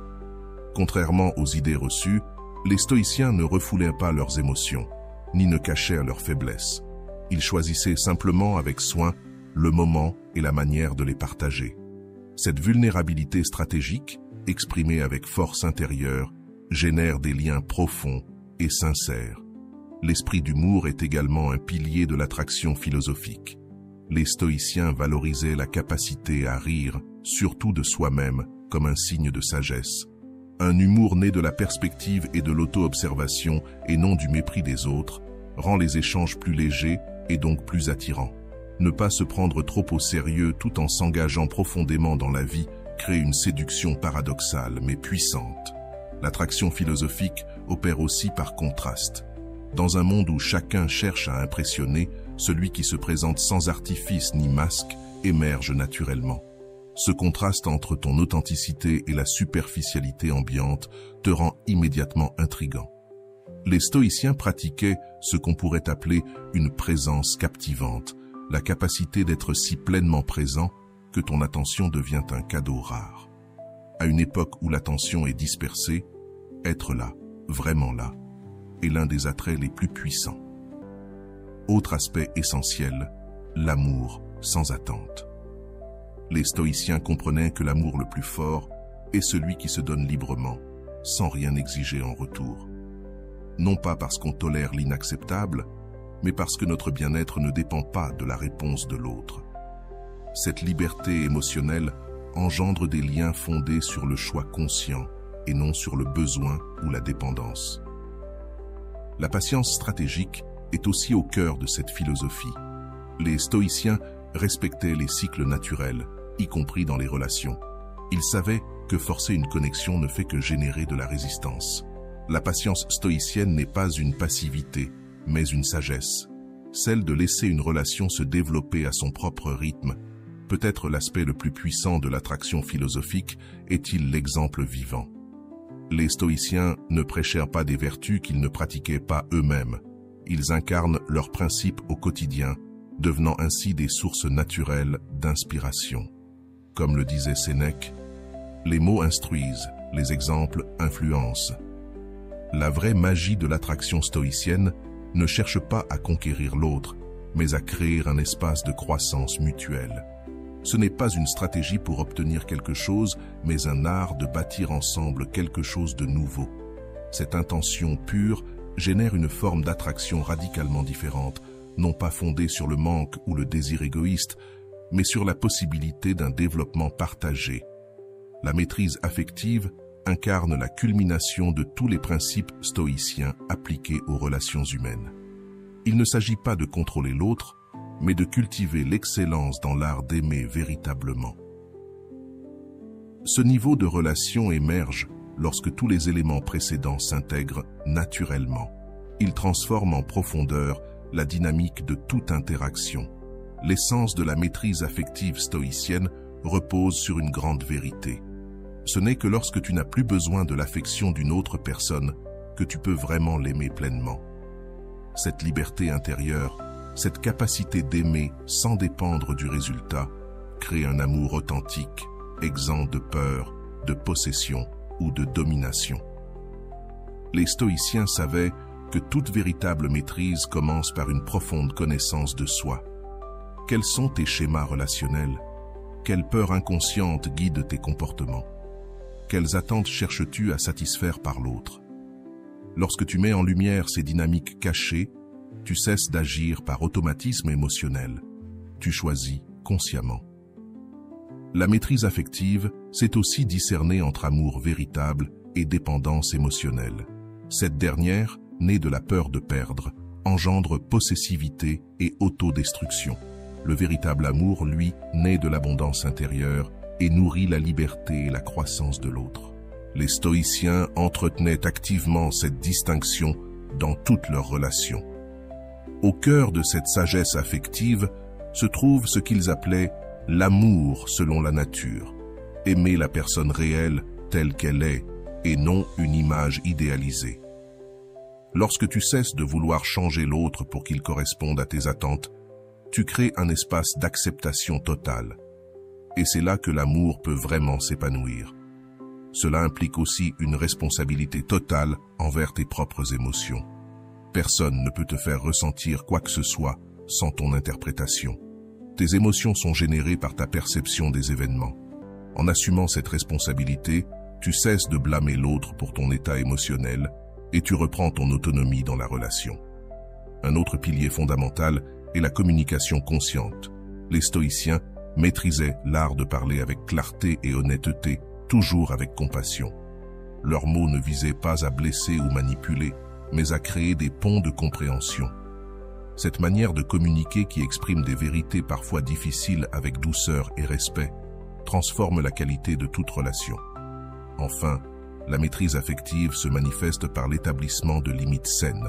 Contrairement aux idées reçues, les stoïciens ne refoulaient pas leurs émotions, ni ne cachèrent leurs faiblesses. Ils choisissaient simplement avec soin le moment et la manière de les partager. Cette vulnérabilité stratégique, exprimée avec force intérieure, génère des liens profonds et sincères. L'esprit d'humour est également un pilier de l'attraction philosophique. Les stoïciens valorisaient la capacité à rire, surtout de soi-même, comme un signe de sagesse. Un humour né de la perspective et de l'auto-observation et non du mépris des autres rend les échanges plus légers et donc plus attirants. Ne pas se prendre trop au sérieux tout en s'engageant profondément dans la vie crée une séduction paradoxale mais puissante. L'attraction philosophique opère aussi par contraste. Dans un monde où chacun cherche à impressionner, celui qui se présente sans artifice ni masque émerge naturellement. Ce contraste entre ton authenticité et la superficialité ambiante te rend immédiatement intrigant. Les stoïciens pratiquaient ce qu'on pourrait appeler une présence captivante, la capacité d'être si pleinement présent que ton attention devient un cadeau rare. À une époque où l'attention est dispersée, être là, vraiment là, est l'un des attraits les plus puissants. Autre aspect essentiel, l'amour sans attente. Les stoïciens comprenaient que l'amour le plus fort est celui qui se donne librement, sans rien exiger en retour. Non pas parce qu'on tolère l'inacceptable, mais parce que notre bien-être ne dépend pas de la réponse de l'autre. Cette liberté émotionnelle engendre des liens fondés sur le choix conscient et non sur le besoin ou la dépendance. La patience stratégique est aussi au cœur de cette philosophie. Les stoïciens respectaient les cycles naturels, y compris dans les relations. Ils savaient que forcer une connexion ne fait que générer de la résistance. La patience stoïcienne n'est pas une passivité, mais une sagesse. Celle de laisser une relation se développer à son propre rythme. Peut-être l'aspect le plus puissant de l'attraction philosophique est-il l'exemple vivant. Les stoïciens ne prêchèrent pas des vertus qu'ils ne pratiquaient pas eux-mêmes. Ils incarnent leurs principes au quotidien, devenant ainsi des sources naturelles d'inspiration. Comme le disait Sénèque, les mots instruisent, les exemples influencent. La vraie magie de l'attraction stoïcienne ne cherche pas à conquérir l'autre, mais à créer un espace de croissance mutuelle. Ce n'est pas une stratégie pour obtenir quelque chose, mais un art de bâtir ensemble quelque chose de nouveau. Cette intention pure génère une forme d'attraction radicalement différente, non pas fondée sur le manque ou le désir égoïste, mais sur la possibilité d'un développement partagé. La maîtrise affective incarne la culmination de tous les principes stoïciens appliqués aux relations humaines. Il ne s'agit pas de contrôler l'autre, mais de cultiver l'excellence dans l'art d'aimer véritablement. Ce niveau de relation émerge lorsque tous les éléments précédents s'intègrent naturellement. Il transforme en profondeur la dynamique de toute interaction. L'essence de la maîtrise affective stoïcienne repose sur une grande vérité. Ce n'est que lorsque tu n'as plus besoin de l'affection d'une autre personne que tu peux vraiment l'aimer pleinement. Cette liberté intérieure, cette capacité d'aimer sans dépendre du résultat, crée un amour authentique, exempt de peur, de possession ou de domination. Les stoïciens savaient que toute véritable maîtrise commence par une profonde connaissance de soi. Quels sont tes schémas relationnels? Quelle peur inconsciente guide tes comportements? Quelles attentes cherches-tu à satisfaire par l'autre? Lorsque tu mets en lumière ces dynamiques cachées, tu cesses d'agir par automatisme émotionnel. Tu choisis consciemment. La maîtrise affective, c'est aussi discerner entre amour véritable et dépendance émotionnelle. Cette dernière, née de la peur de perdre, engendre possessivité et autodestruction. Le véritable amour, lui, naît de l'abondance intérieure et nourrit la liberté et la croissance de l'autre. Les stoïciens entretenaient activement cette distinction dans toutes leurs relations. Au cœur de cette sagesse affective se trouve ce qu'ils appelaient l'amour selon la nature. Aimer la personne réelle telle qu'elle est et non une image idéalisée. Lorsque tu cesses de vouloir changer l'autre pour qu'il corresponde à tes attentes, tu crées un espace d'acceptation totale. Et c'est là que l'amour peut vraiment s'épanouir. Cela implique aussi une responsabilité totale envers tes propres émotions. Personne ne peut te faire ressentir quoi que ce soit sans ton interprétation. Tes émotions sont générées par ta perception des événements. En assumant cette responsabilité, tu cesses de blâmer l'autre pour ton état émotionnel et tu reprends ton autonomie dans la relation. Un autre pilier fondamental est la communication consciente. Les stoïciens maîtrisaient l'art de parler avec clarté et honnêteté, toujours avec compassion. Leurs mots ne visaient pas à blesser ou manipuler, mais à créer des ponts de compréhension. Cette manière de communiquer qui exprime des vérités parfois difficiles avec douceur et respect transforme la qualité de toute relation. Enfin, la maîtrise affective se manifeste par l'établissement de limites saines.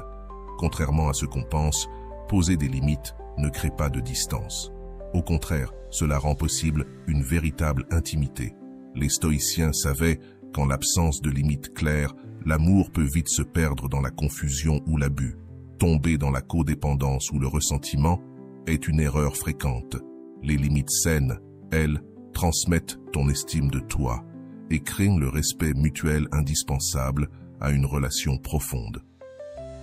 Contrairement à ce qu'on pense, poser des limites ne crée pas de distance. Au contraire, cela rend possible une véritable intimité. Les stoïciens savaient qu'en l'absence de limites claires, l'amour peut vite se perdre dans la confusion ou l'abus. Tomber dans la codépendance ou le ressentiment est une erreur fréquente. Les limites saines, elles, transmettent ton estime de toi et créent le respect mutuel indispensable à une relation profonde.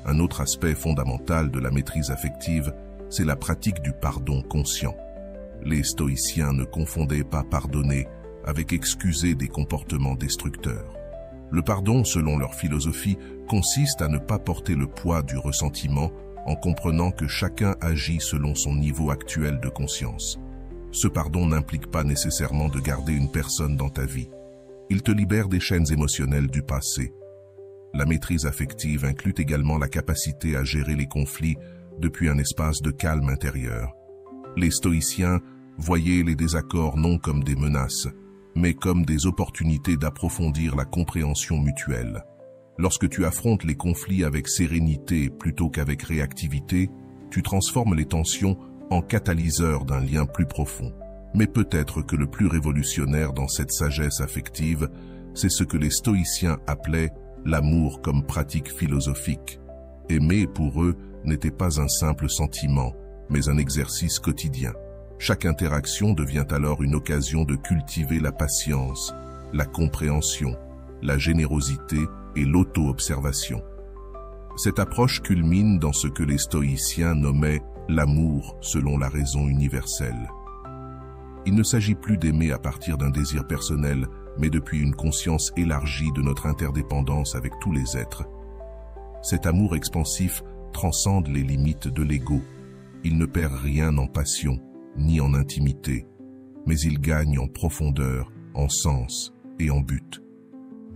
Un autre aspect fondamental de la maîtrise affective, c'est la pratique du pardon conscient. Les stoïciens ne confondaient pas pardonner avec excuser des comportements destructeurs. Le pardon, selon leur philosophie, consiste à ne pas porter le poids du ressentiment en comprenant que chacun agit selon son niveau actuel de conscience. Ce pardon n'implique pas nécessairement de garder une personne dans ta vie. Il te libère des chaînes émotionnelles du passé. La maîtrise affective inclut également la capacité à gérer les conflits depuis un espace de calme intérieur. Les stoïciens voyaient les désaccords non comme des menaces, mais comme des opportunités d'approfondir la compréhension mutuelle. Lorsque tu affrontes les conflits avec sérénité plutôt qu'avec réactivité, tu transformes les tensions en catalyseur d'un lien plus profond. Mais peut-être que le plus révolutionnaire dans cette sagesse affective, c'est ce que les stoïciens appelaient l'amour comme pratique philosophique. Aimer pour eux n'était pas un simple sentiment, mais un exercice quotidien. Chaque interaction devient alors une occasion de cultiver la patience, la compréhension, la générosité et l'auto-observation. Cette approche culmine dans ce que les stoïciens nommaient l'amour selon la raison universelle. Il ne s'agit plus d'aimer à partir d'un désir personnel, mais depuis une conscience élargie de notre interdépendance avec tous les êtres. Cet amour expansif transcende les limites de l'ego. Il ne perd rien en passion, ni en intimité, mais il gagne en profondeur, en sens et en but.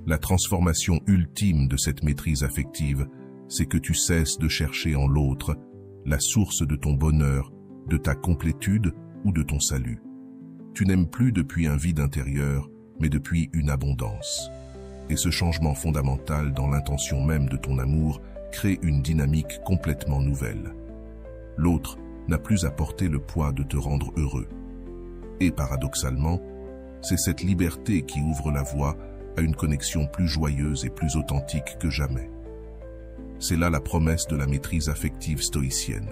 La transformation ultime de cette maîtrise affective, c'est que tu cesses de chercher en l'autre la source de ton bonheur, de ta complétude ou de ton salut. Tu n'aimes plus depuis un vide intérieur, mais depuis une abondance. Et ce changement fondamental dans l'intention même de ton amour crée une dynamique complètement nouvelle. L'autre n'a plus à porter le poids de te rendre heureux. Et paradoxalement, C'est cette liberté qui ouvre la voie à une connexion plus joyeuse et plus authentique que jamais. C'est là la promesse de la maîtrise affective stoïcienne.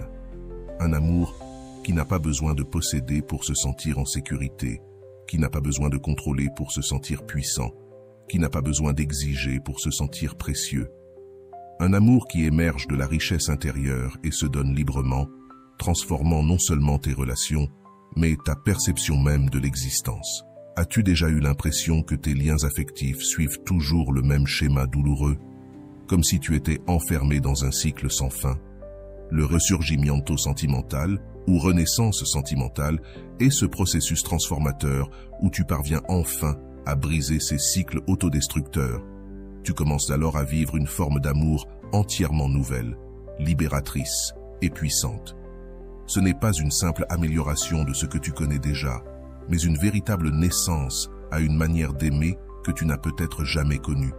Un amour qui n'a pas besoin de posséder pour se sentir en sécurité, qui n'a pas besoin de contrôler pour se sentir puissant, qui n'a pas besoin d'exiger pour se sentir précieux. Un amour qui émerge de la richesse intérieure et se donne librement, transformant non seulement tes relations, mais ta perception même de l'existence. As-tu déjà eu l'impression que tes liens affectifs suivent toujours le même schéma douloureux, comme si tu étais enfermé dans un cycle sans fin? Le ressurgimiento sentimental, ou renaissance sentimentale, est ce processus transformateur où tu parviens enfin à briser ces cycles autodestructeurs. Tu commences alors à vivre une forme d'amour entièrement nouvelle, libératrice et puissante. Ce n'est pas une simple amélioration de ce que tu connais déjà, mais une véritable naissance à une manière d'aimer que tu n'as peut-être jamais connue.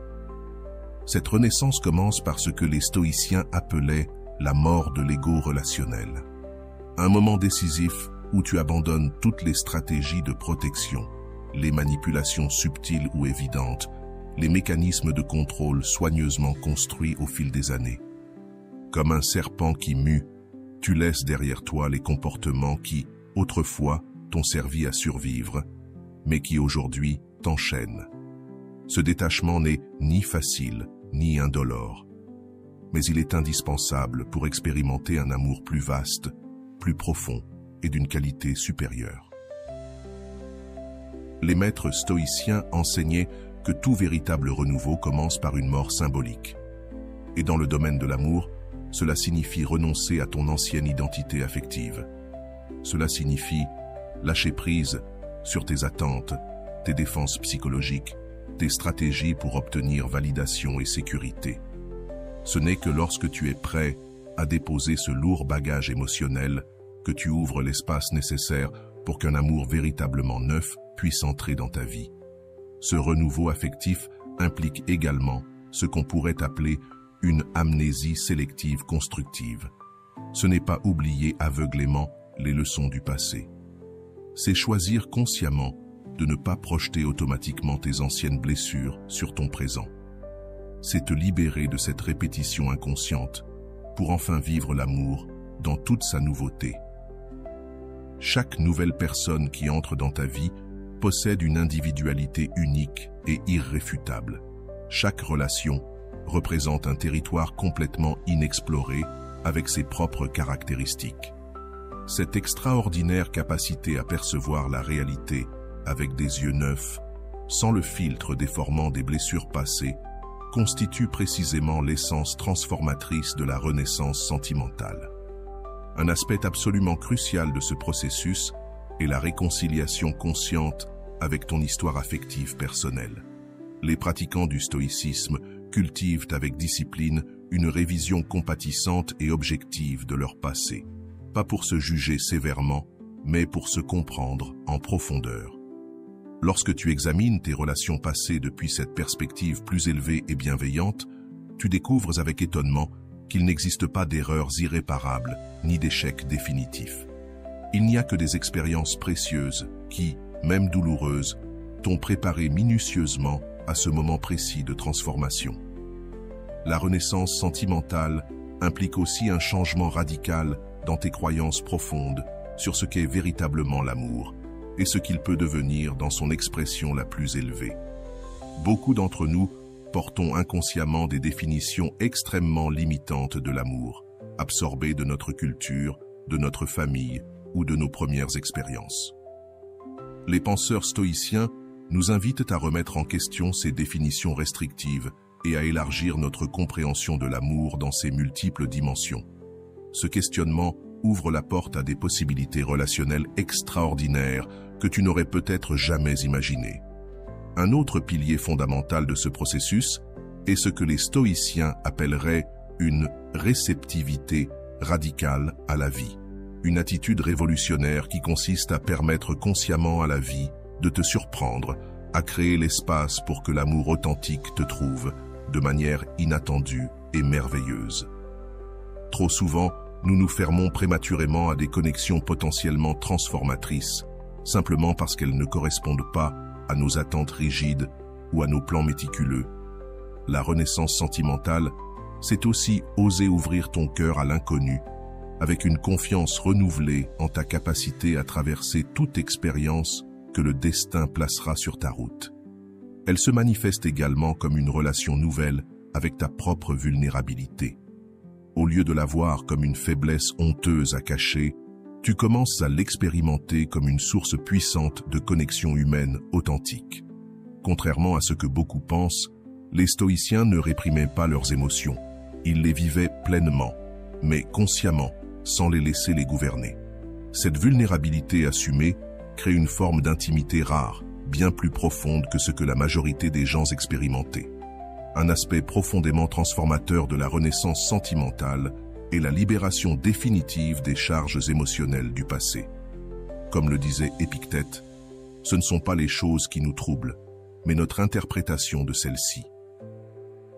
Cette renaissance commence par ce que les stoïciens appelaient la mort de l'ego relationnel. Un moment décisif où tu abandonnes toutes les stratégies de protection, les manipulations subtiles ou évidentes, les mécanismes de contrôle soigneusement construits au fil des années. Comme un serpent qui mue, tu laisses derrière toi les comportements qui, autrefois, t'ont servi à survivre, mais qui aujourd'hui t'enchaînent. Ce détachement n'est ni facile, ni indolore, mais il est indispensable pour expérimenter un amour plus vaste, plus profond et d'une qualité supérieure. Les maîtres stoïciens enseignaient que tout véritable renouveau commence par une mort symbolique. Et dans le domaine de l'amour, cela signifie renoncer à ton ancienne identité affective. Cela signifie lâcher prise sur tes attentes, tes défenses psychologiques, tes stratégies pour obtenir validation et sécurité. Ce n'est que lorsque tu es prêt à déposer ce lourd bagage émotionnel que tu ouvres l'espace nécessaire pour qu'un amour véritablement neuf puisse entrer dans ta vie. Ce renouveau affectif implique également ce qu'on pourrait appeler une amnésie sélective constructive. Ce n'est pas oublier aveuglément les leçons du passé. C'est choisir consciemment de ne pas projeter automatiquement tes anciennes blessures sur ton présent. C'est te libérer de cette répétition inconsciente pour enfin vivre l'amour dans toute sa nouveauté. Chaque nouvelle personne qui entre dans ta vie possède une individualité unique et irréfutable. Chaque relation représente un territoire complètement inexploré avec ses propres caractéristiques. Cette extraordinaire capacité à percevoir la réalité avec des yeux neufs, sans le filtre déformant des blessures passées, constitue précisément l'essence transformatrice de la renaissance sentimentale. Un aspect absolument crucial de ce processus est la réconciliation consciente avec ton histoire affective personnelle. Les pratiquants du stoïcisme cultivent avec discipline une révision compatissante et objective de leur passé, pas pour se juger sévèrement, mais pour se comprendre en profondeur. Lorsque tu examines tes relations passées depuis cette perspective plus élevée et bienveillante, tu découvres avec étonnement qu'il n'existe pas d'erreurs irréparables ni d'échecs définitifs. Il n'y a que des expériences précieuses qui, même douloureuses, t'ont préparé minutieusement à ce moment précis de transformation. La renaissance sentimentale implique aussi un changement radical dans tes croyances profondes sur ce qu'est véritablement l'amour et ce qu'il peut devenir dans son expression la plus élevée. Beaucoup d'entre nous portons inconsciemment des définitions extrêmement limitantes de l'amour, absorbées de notre culture, de notre famille ou de nos premières expériences. Les penseurs stoïciens nous invitent à remettre en question ces définitions restrictives et à élargir notre compréhension de l'amour dans ses multiples dimensions. Ce questionnement ouvre la porte à des possibilités relationnelles extraordinaires que tu n'aurais peut-être jamais imaginées. Un autre pilier fondamental de ce processus est ce que les stoïciens appelleraient une réceptivité radicale à la vie. Une attitude révolutionnaire qui consiste à permettre consciemment à la vie de te surprendre, à créer l'espace pour que l'amour authentique te trouve de manière inattendue et merveilleuse. Trop souvent, nous nous fermons prématurément à des connexions potentiellement transformatrices, simplement parce qu'elles ne correspondent pas à nos attentes rigides ou à nos plans méticuleux. La renaissance sentimentale, c'est aussi oser ouvrir ton cœur à l'inconnu, avec une confiance renouvelée en ta capacité à traverser toute expérience que le destin placera sur ta route. Elle se manifeste également comme une relation nouvelle avec ta propre vulnérabilité. Au lieu de la voir comme une faiblesse honteuse à cacher, tu commences à l'expérimenter comme une source puissante de connexion humaine authentique. Contrairement à ce que beaucoup pensent, les stoïciens ne réprimaient pas leurs émotions. Ils les vivaient pleinement, mais consciemment, sans les laisser les gouverner. Cette vulnérabilité assumée crée une forme d'intimité rare, bien plus profonde que ce que la majorité des gens expérimentaient. Un aspect profondément transformateur de la renaissance sentimentale est la libération définitive des charges émotionnelles du passé. Comme le disait Épictète, ce ne sont pas les choses qui nous troublent, mais notre interprétation de celles-ci.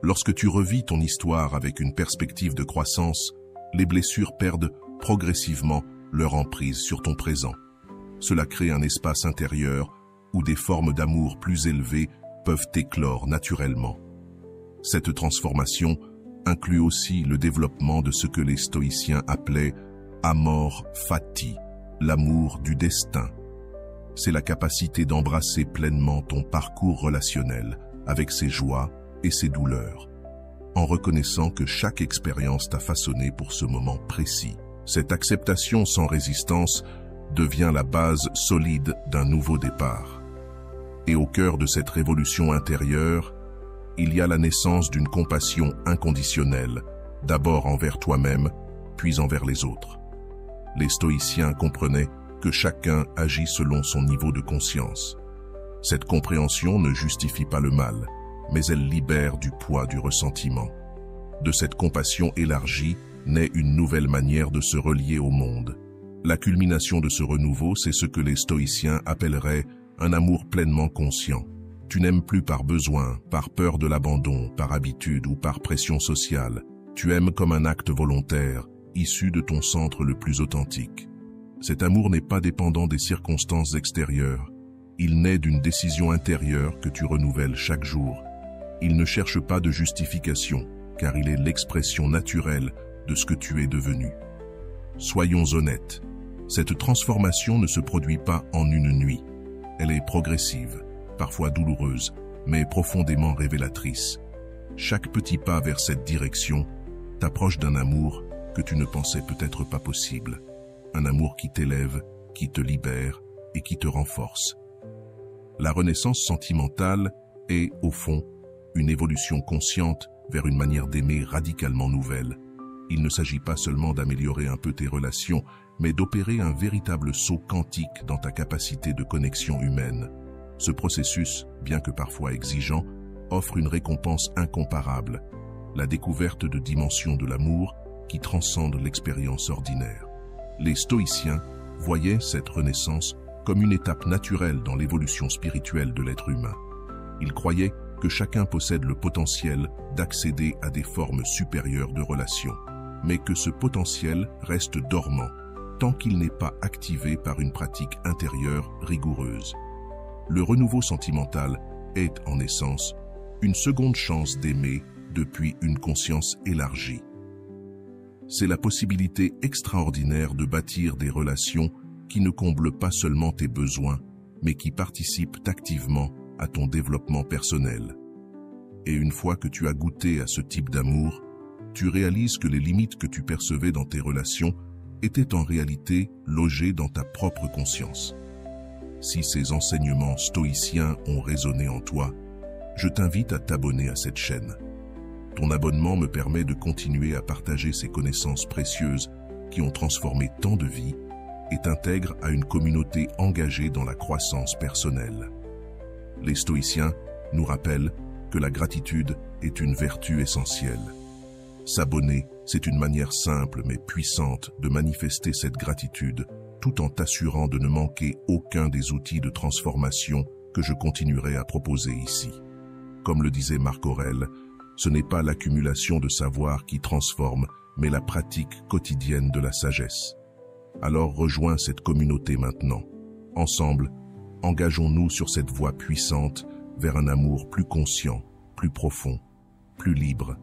Lorsque tu revis ton histoire avec une perspective de croissance, les blessures perdent progressivement leur emprise sur ton présent. Cela crée un espace intérieur où des formes d'amour plus élevées peuvent éclore naturellement. Cette transformation inclut aussi le développement de ce que les stoïciens appelaient amor fati, l'amour du destin. C'est la capacité d'embrasser pleinement ton parcours relationnel avec ses joies et ses douleurs, en reconnaissant que chaque expérience t'a façonné pour ce moment précis. Cette acceptation sans résistance devient la base solide d'un nouveau départ. Et au cœur de cette révolution intérieure, il y a la naissance d'une compassion inconditionnelle, d'abord envers toi-même, puis envers les autres. Les stoïciens comprenaient que chacun agit selon son niveau de conscience. Cette compréhension ne justifie pas le mal, mais elle libère du poids du ressentiment. De cette compassion élargie naît une nouvelle manière de se relier au monde. La culmination de ce renouveau, c'est ce que les stoïciens appelleraient un amour pleinement conscient. Tu n'aimes plus par besoin, par peur de l'abandon, par habitude ou par pression sociale. Tu aimes comme un acte volontaire, issu de ton centre le plus authentique. Cet amour n'est pas dépendant des circonstances extérieures. Il naît d'une décision intérieure que tu renouvelles chaque jour. Il ne cherche pas de justification, car il est l'expression naturelle de ce que tu es devenu. Soyons honnêtes, cette transformation ne se produit pas en une nuit. Elle est progressive, parfois douloureuse, mais profondément révélatrice. Chaque petit pas vers cette direction t'approche d'un amour que tu ne pensais peut-être pas possible. Un amour qui t'élève, qui te libère et qui te renforce. La renaissance sentimentale est, au fond, une évolution consciente vers une manière d'aimer radicalement nouvelle. Il ne s'agit pas seulement d'améliorer un peu tes relations, mais d'opérer un véritable saut quantique dans ta capacité de connexion humaine. Ce processus, bien que parfois exigeant, offre une récompense incomparable, la découverte de dimensions de l'amour qui transcendent l'expérience ordinaire. Les stoïciens voyaient cette renaissance comme une étape naturelle dans l'évolution spirituelle de l'être humain. Ils croyaient que chacun possède le potentiel d'accéder à des formes supérieures de relations, mais que ce potentiel reste dormant tant qu'il n'est pas activé par une pratique intérieure rigoureuse. Le renouveau sentimental est, en essence, une seconde chance d'aimer depuis une conscience élargie. C'est la possibilité extraordinaire de bâtir des relations qui ne comblent pas seulement tes besoins, mais qui participent activement à ton développement personnel. Et une fois que tu as goûté à ce type d'amour, tu réalises que les limites que tu percevais dans tes relations étaient en réalité logées dans ta propre conscience. Si ces enseignements stoïciens ont résonné en toi, je t'invite à t'abonner à cette chaîne. Ton abonnement me permet de continuer à partager ces connaissances précieuses qui ont transformé tant de vies et t'intègre à une communauté engagée dans la croissance personnelle. Les stoïciens nous rappellent que la gratitude est une vertu essentielle. S'abonner, c'est une manière simple mais puissante de manifester cette gratitude tout en t'assurant de ne manquer aucun des outils de transformation que je continuerai à proposer ici. Comme le disait Marc Aurèle, ce n'est pas l'accumulation de savoir qui transforme, mais la pratique quotidienne de la sagesse. Alors rejoins cette communauté maintenant. Ensemble, engageons-nous sur cette voie puissante vers un amour plus conscient, plus profond, plus libre